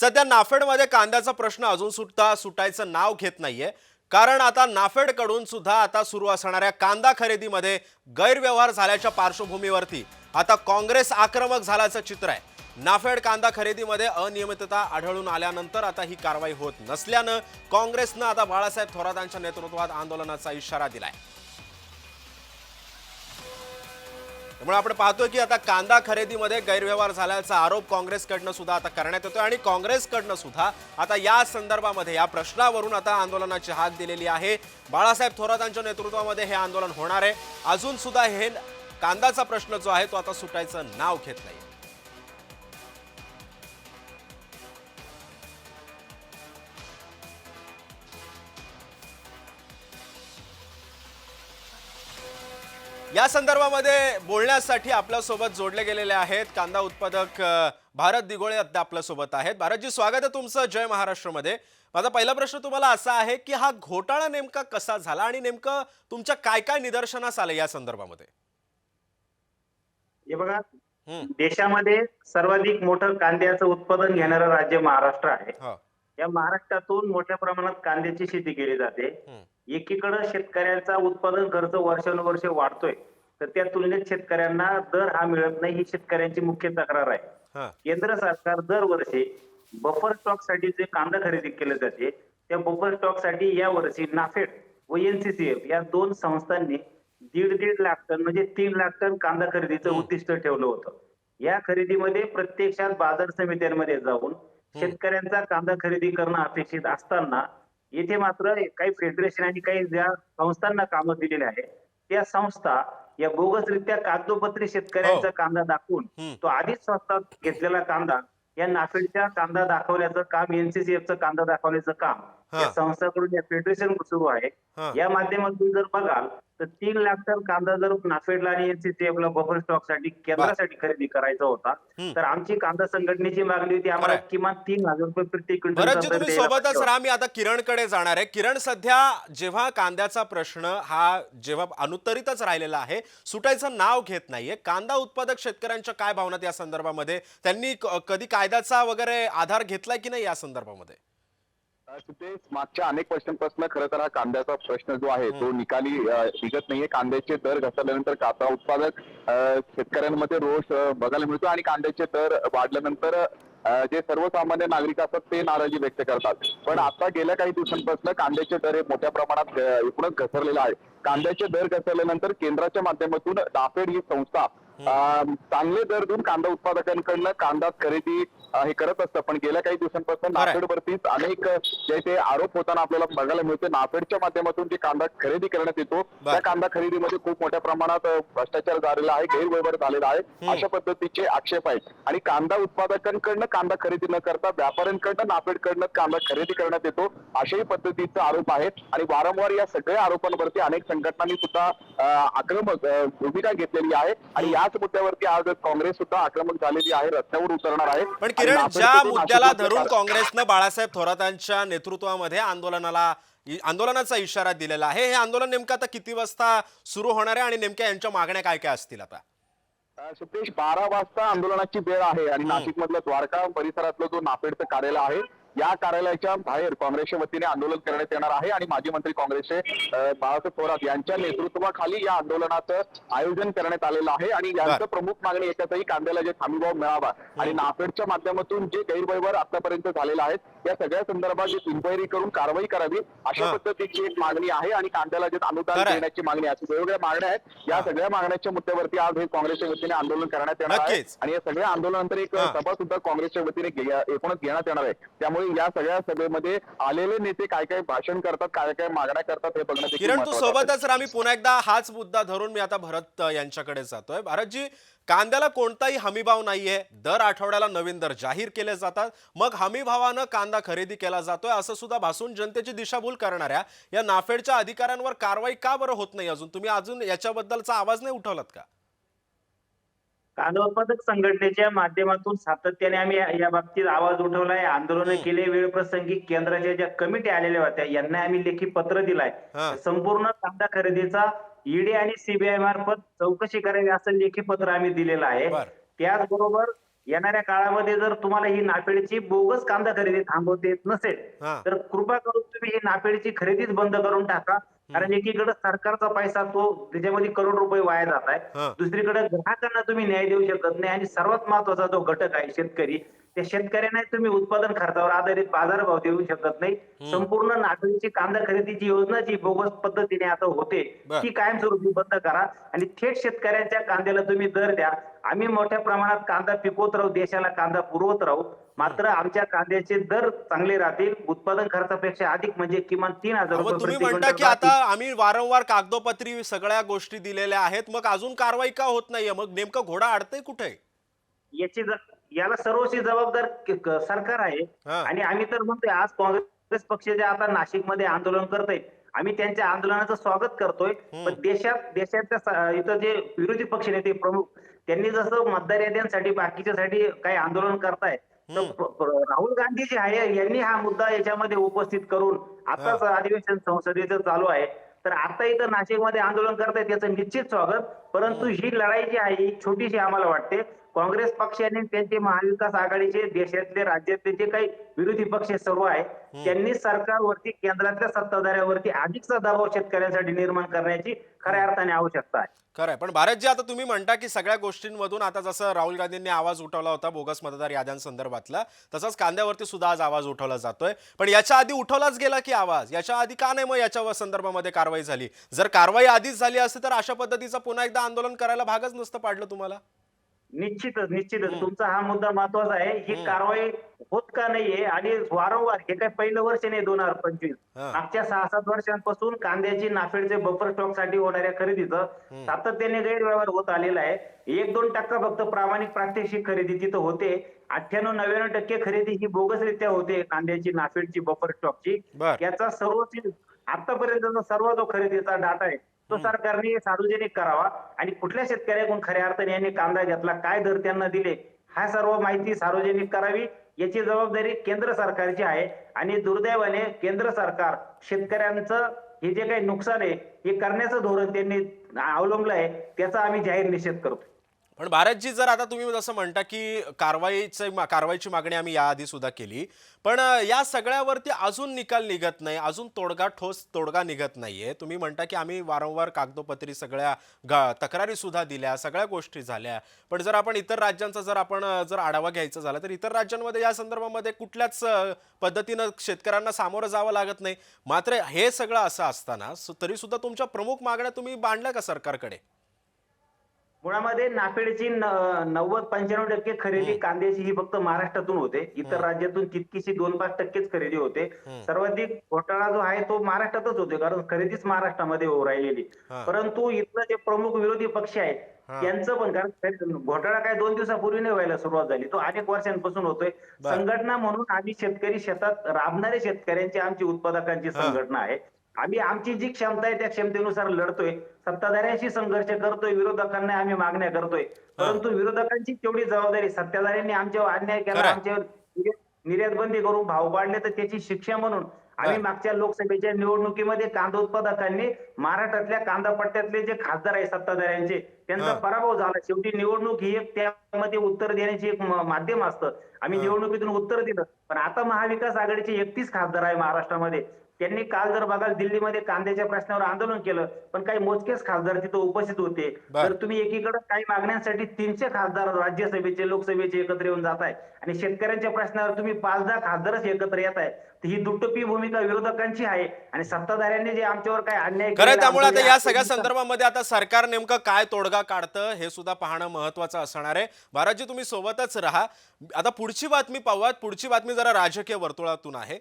सध्या नाफेडमध्ये कांद्याचा प्रश्न अजून सुटायचं नाव घेत नाहीये. कारण आता नाफेडकडून सुद्धा आता सुरू असणाऱ्या कांदा खरेदीमध्ये गैरव्यवहार झाल्याच्या पार्श्वभूमीवरती आता काँग्रेस आक्रमक झाल्याचं चित्र आहे. नाफेड कांदा खरेदीमध्ये अनियमितता आढळून आल्यानंतर आता ही कारवाई होत नसल्यानं काँग्रेसनं आता बाळासाहेब थोरातांच्या नेतृत्वात आंदोलनाचा इशारा दिलाय. त्यामुळे आपण पाहतोय की आता कांदा खरेदीमध्ये गैरव्यवहार झाल्याचा आरोप काँग्रेसकडनं सुद्धा आता करण्यात येतोय आणि काँग्रेसकडनं सुद्धा आता या संदर्भामध्ये या प्रश्नावरून आता आंदोलनाची हाक दिलेली आहे. बाळासाहेब थोरातांच्या नेतृत्वामध्ये हे आंदोलन होणार आहे. अजून सुद्धा हे कांद्याचा प्रश्न जो आहे तो आता सुटायचं नाव घेत नाही. या संदर्भामध्ये बोलण्यासाठी आपल्यासोबत जोडले गेलेले आहेत कांदा उत्पादक भारत दिघोळे आपल्यासोबत आहेत. भारतजी, स्वागत आहे तुमचं जय महाराष्ट्रमध्ये. माझा पहिला प्रश्न तुम्हाला असा आहे की हा घोटाळा नेमका कसा झाला आणि नेमकं तुमच्या काय काय निदर्शनास आलं या संदर्भामध्ये? हे बघा, देशामध्ये सर्वाधिक मोठं कांद्याचं उत्पादन घेणारं राज्य महाराष्ट्र आहे. या महाराष्ट्रातून मोठ्या प्रमाणात कांद्याची शेती केली जाते. एकीकडे शेतकऱ्यांचा उत्पादन खर्च वर्षानुवर्ष वाढतोय, तर त्या तुलनेत शेतकऱ्यांना दर हा मिळत नाही, ही शेतकऱ्यांची मुख्य तक्रार आहे. केंद्र सरकार दरवर्षी बफर स्टॉक साठी जे कांदा खरेदी केले जाते, त्या बफर स्टॉक साठी या वर्षी नाफेड व NCCF या दोन संस्थांनी 1.5 लाख टन म्हणजे 3 लाख टन कांदा खरेदीचं उद्दिष्ट ठेवलं होतं. या खरेदीमध्ये प्रत्यक्षात बाजार समित्यांमध्ये जाऊन शेतकऱ्यांचा कांदा खरेदी करणं अपेक्षित असताना येथे मात्र काही फेडरेशन आणि काही ज्या संस्थांना कामं दिलेली आहे, त्या संस्था या बोगसरित्या कागदोपत्री शेतकऱ्यांचा कांदा दाखवून तो आधीच स्वस्तात घेतलेला कांदा या नाफेडच्या कांदा दाखवण्याचं काम, NCCFचं कांदा दाखवण्याचं काम या संस्थाकडून, या फेडरेशन सुरू आहे. या माध्यमातून जर बघाल तर 3 लाख टन कांदा जर नाफेडला आणि NCCFला बफर स्टॉक साठी केंद्रासाठी खरेदी करायचा होता, तर आमची कांदा संघटनेची मागणी होती आम्हाला किमान 3,000 रुपये प्रति क्विंटल. भरतजी, तुम्ही सोबतच राहा. मी आता किरणकडे जाणार आहे. किरण, सध्या जेव्हा कांद्याचा प्रश्न हा जेव्हा अनुत्तरितच राहिलेला आहे, सुटायचं नाव घेत नाहीये, कांदा उत्पादक शेतकऱ्यांच्या काय भावना या संदर्भामध्ये? त्यांनी कधी कायद्याचा वगैरे आधार घेतलाय की नाही या संदर्भामध्ये? मागच्या अनेक वर्षांपासून खरं तर हा कांद्याचा प्रश्न जो आहे तो निकाली निघत नाहीये. कांद्याचे दर घसरल्यानंतर कांदा उत्पादक शेतकऱ्यांमध्ये रोष बघायला मिळतो आणि कांद्याचे दर वाढल्यानंतर जे सर्वसामान्य नागरिक असतात ते नाराजी व्यक्त करतात. पण आता गेल्या काही दिवसांपासून कांद्याचे दर हे मोठ्या प्रमाणात एकूणच घसरलेले आहे. कांद्याचे दर घसरल्यानंतर केंद्राच्या माध्यमातून नाफेड ही संस्था चांगले दर देऊन कांदा उत्पादकांकडनं कांदा खरेदी हे करत असतं. पण गेल्या काही दिवसांपासून नाफेडवरतीच अनेक जे ते आरोप होताना आपल्याला बघायला मिळते. नाफेडच्या माध्यमातून जे कांदा खरेदी करण्यात येतो त्या कांदा खरेदीमध्ये खूप मोठ्या प्रमाणात भ्रष्टाचार झालेला आहे, गैरव्यवहार झालेला आहे, अशा पद्धतीचे आक्षेप आहेत. आणि कांदा उत्पादकांकडनं कांदा खरेदी न करता व्यापाऱ्यांकडनं नाफेडकडनं कांदा खरेदी करण्यात येतो, अशाही पद्धतीचा आरोप आहे. आणि वारंवार या सगळ्या आरोपांवरती अनेक संघटनांनी सुद्धा आक्रमक भूमिका घेतलेली आहे. आणि याच मुद्द्यावरती आज काँग्रेस सुद्धा आक्रमक झालेली आहे, रस्त्यावर उतरणार आहे. पण किरण, ज्या मुद्द्याला धरून काँग्रेसनं बाळासाहेब थोरातांच्या नेतृत्वामध्ये आंदोलनाचा इशारा दिलेला आहे, हे आंदोलन नेमकं आता किती वाजता सुरू होणार आहे आणि नेमक्या यांच्या मागण्या काय काय असतील? आता सुप्रेश, 12 वाजता आंदोलनाची वेळ आहे आणि नाशिक मधलं द्वारका परिसरातलं जो नाफेडचं कार्यालय आहे या कार्यालयाच्या बाहेर काँग्रेसच्या वतीने आंदोलन करण्यात येणार आहे. आणि माजी मंत्री काँग्रेसचे बाळासाहेब थोरात यांच्या नेतृत्वाखाली या आंदोलनाचं आयोजन करण्यात आलेलं आहे. आणि यांचं प्रमुख मागणी एकच आहे, कांद्याला जे हमीभाव मिळावा आणि नाफेडच्या माध्यमातून जे गैरव्यवहार आतापर्यंत झालेला आहे या सगळ्या संदर्भात इन्क्वायरी करून कारवाई करावी, अशा पद्धतीची एक मागणी आहे. आणि कांद्याला जे अनुदान देण्याची मागणी, अशा वेगवेगळ्या मागण्या आहेत. या सगळ्या मागण्याच्या मुद्द्यावरती आज हे काँग्रेसच्या वतीने आंदोलन करण्यात येणार आहे. आणि या सगळ्या आंदोलनानंतर एक सभा सुद्धा काँग्रेसच्या वतीने एकूणच घेण्यात येणार आहे. त्यामुळे या सगळ्या सभेमध्ये आलेले नेते काय काय भाषण करतात, काय काय मागण्या करतात हे बघण्यात. किरण, तू सोबतच राहा. मी पुन्हा एकदा हाच मुद्दा धरून मी आता भरत यांच्याकडे जातोय. भारतजी, कांद्याला कोणताही हमीभाव नाहीये, दर आठवड्याला नवीन दर जाहीर केले जातात, मग हमीभावानं कांदा खरेदी केला जातोय असं सुद्धा भासून जनतेची दिशाभूल करणाऱ्या या नाफेडच्या अधिकाऱ्यांवर कारवाई का बरं होत नाही? तुम्ही अजून याच्याबद्दलचा आवाज नाही उठवलात का? कांदा उत्पादक संघटनेच्या माध्यमातून सातत्याने आम्ही या बाबतीत आवाज उठवलाय, आंदोलन केले. वेळप्रसंगी केंद्राच्या ज्या कमिटी आलेल्या होत्या यांना आम्ही लेखी पत्र दिलाय. संपूर्ण कांदा खरेदीचा ED आणि CBI मार्फत चौकशी करावी असं लेखी पत्र आम्ही दिलेलं आहे. त्याचबरोबर येणाऱ्या काळामध्ये जर तुम्हाला ही नाफेडची बोगस कांदा खरेदी थांबवता येत नसेल हा. तर कृपा करून तुम्ही ही नाफेडची खरेदीच बंद करून टाका. कारण एकीकडे सरकारचा पैसा तो त्याच्यामध्ये करोड रुपये वाया जात आहे. हा. दुसरीकडे ग्राहकांना तुम्ही न्याय देऊ शकत नाही आणि सर्वात महत्वाचा जो घटक आहे शेतकरी, त्या शेतकऱ्यांना तुम्ही उत्पादन खर्चावर आधारित बाजारभाव देऊ शकत नाही. संपूर्ण नाफेडची कांदा खरेदीची योजना जी बोगस पद्धतीने आता होते बर. ती कायमस्वरूपी बंद करा आणि थेट शेतकऱ्यांच्या कांद्याला तुम्ही दर द्या. आम्ही मोठ्या प्रमाणात कांदा पिकवत राहू, देशाला कांदा पुरवत राहू, मात्र आमच्या कांद्याचे दर चांगले राहतील. उत्पादन खर्चापेक्षा अधिक म्हणजे किमान 3,000 अहो, रुपये तुम्ही प्रति म्हणता क्विंटल की आता राहतील. आम्ही वारंवार कागदोपत्री सगळ्या गोष्टी दिलेल्या आहेत, मग अजून कारवाई का होत नाहीये? मग नेमकं घोडा अडतंय कुठे? याला सर्वस्वी जबाबदार सरकार आहे. हा. आणि आम्ही तर म्हणतोय आज काँग्रेस पक्ष जे आता नाशिकमध्ये आंदोलन करतोय, आम्ही त्यांच्या आंदोलनाचं स्वागत करतोय. पण देशाच्या इथं जे विरोधी पक्ष नेते प्रमुख त्यांनी जसं मतदार याद्यांसाठी बाकीच्यासाठी काही आंदोलन करताय, तर राहुल गांधी जे आहे यांनी हा मुद्दा याच्यामध्ये उपस्थित करून आताच अधिवेशन संसदेचं चालू आहे, तर आता इथं नाशिकमध्ये आंदोलन करतायत याचं निश्चित स्वागत. परंतु ही लढाई जी आहे ही छोटीशी आम्हाला वाटते. काँग्रेस पक्षाने त्यांचे महाविकास आघाडीचे देशातले राज्यातले जे काही विरोधी पक्ष सर्व आहे त्यांनी सरकारवरती केंद्रातल्या सत्ताधाऱ्यावरती अधिकचा दबाव शेतकऱ्यांसाठी निर्माण करण्याची खऱ्या अर्थाने आवश्यकता आहे. खरंय, पण भारतजी आता तुम्ही म्हणता की सगळ्या गोष्टींमधून आता जसं राहुल गांधींनी आवाज उठवला होता बोगस मतदार याद्यांसंदर्भातला, तसंच कांद्यावरती सुद्धा आज आवाज उठवला जातोय. पण याच्या आधी उठवलाच गेला की आवाज, याच्या आधी का नाही मग याच्या संदर्भामध्ये कारवाई झाली? जर कारवाई आधीच झाली असती तर अशा पद्धतीचं पुन्हा एकदा आंदोलन करायला भागच नसतं पाडलं तुम्हाला. निश्चितच तुमचा हा मुद्दा महत्वाचा आहे. ही कारवाई होत का नाहीये आणि वारंवार हे काय पहिलं वर्ष नाही 2025. हा. मागच्या 6-7 वर्षांपासून कांद्याची नाफेडचे बफर स्टॉक साठी होणाऱ्या खरेदीचं सातत्याने गैरव्यवहार होत आलेला आहे. 1-2% फक्त प्रामाणिक प्रात्यक्षिक खरेदी तिथं होते. 98-99% खरेदी ही बोगसरित्या होते कांद्याची नाफेडची बफर स्टॉकची. बर. याचा आतापर्यंतचा सर्व जो खरेदीचा डाटा आहे तो सरकारने सार्वजनिक करावा आणि कुठल्या शेतकऱ्याकडून खऱ्या अर्थाने यांनी कांदा घेतला, काय दर त्यांना दिले, हा सर्व माहिती सार्वजनिक करावी. याची जबाबदारी केंद्र सरकारची आहे आणि दुर्दैवाने केंद्र सरकार शेतकऱ्यांचं हे जे काही नुकसान आहे हे करण्याचं धोरण त्यांनी अवलंबलं आहे, त्याचा आम्ही जाहीर निषेध करतो. पण भारतजी जर आता तुम्ही जसं म्हणता की कारवाईची मागणी आम्ही याआधी सुद्धा केली, पण या सगळ्यावरती अजून निकाल निघत नाही, अजून ठोस तोडगा निघत नाहीये. तुम्ही म्हणता की आम्ही वारंवार कागदोपत्री सगळ्या तक्रारी सुद्धा दिल्या, सगळ्या गोष्टी झाल्या, पण जर आपण इतर राज्यांचा जर आढावा घ्यायचा झाला तर इतर राज्यांमध्ये या संदर्भामध्ये कुठल्याच पद्धतीनं शेतकऱ्यांना सामोरं जावं लागत नाही. मात्र हे सगळं असं असताना तरी सुद्धा तुमच्या प्रमुख मागण्या तुम्ही मांडल्या का सरकारकडे? मुळामध्ये नाफेडची 90-95% खरेदी कांद्याची ही फक्त महाराष्ट्रातून होते. इतर राज्यातून तितकीशी 2-5% खरेदी होते. सर्वाधिक घोटाळा जो आहे तो महाराष्ट्रातच होतो, कारण खरेदीच महाराष्ट्रामध्ये होऊ राहिलेली. परंतु इथलं जे प्रमुख विरोधी पक्ष आहेत त्यांचं पण, कारण घोटाळा काय 2 दिवसापूर्वी नाही व्हायला सुरुवात झाली, तो अनेक वर्षांपासून होतोय. संघटना म्हणून आम्ही शेतकरी, शेतात राबणारे शेतकऱ्यांची आमची उत्पादकांची संघटना आहे. आम्ही आमची जी क्षमता आहे त्या क्षमतेनुसार लढतोय, सत्ताधाऱ्यांशी संघर्ष करतोय, विरोधकांना आम्ही मागण्या करतोय. परंतु विरोधकांची तेवढी जबाबदारी, सत्ताधाऱ्यांनी आमच्यावर अन्याय केला, आमच्यावर निर्यात बंदी करून भाव वाढले, तर त्याची शिक्षा म्हणून आम्ही मागच्या लोकसभेच्या निवडणुकीमध्ये कांदा उत्पादकांनी महाराष्ट्रातल्या कांदा पट्ट्यातले जे खासदार आहे सत्ताधाऱ्यांचे त्यांचा पराभव झाला. शेवटी निवडणूक ही एक त्यामध्ये उत्तर देण्याची एक माध्यम असतं. आम्ही निवडणुकीतून उत्तर दिलं. पण आता महाविकास आघाडीचे 31 खासदार आहे महाराष्ट्रामध्ये. त्यांनी काल जर बघाल दिल्लीमध्ये कांद्याच्या प्रश्नावर आंदोलन केलं, पण काही मोजकेच खासदार तिथं उपस्थित होते. तर तुम्ही एकीकडे काही मागण्यांसाठी 300 खासदार राज्यसभेचे, लोकसभेचे एकत्र येऊन जात आहे आणि शेतकऱ्यांच्या प्रश्नावर तुम्ही 5-10 खासदारच एकत्र येत आहे. तर ही दुटप्पी भूमिका विरोधकांची आहे आणि सत्ताधाऱ्यांनी जे आमच्यावर काय अन्याय खरं, त्यामुळे आता या सगळ्या संदर्भामध्ये आता सरकार नेमकं काय तोडगा काढतं हे सुद्धा पाहणं महत्वाचं असणार आहे. भारतजी तुम्ही सोबतच राहा. आता पुढची बातमी पाहूयात. पुढची बातमी जरा राजकीय वर्तुळातून आहे.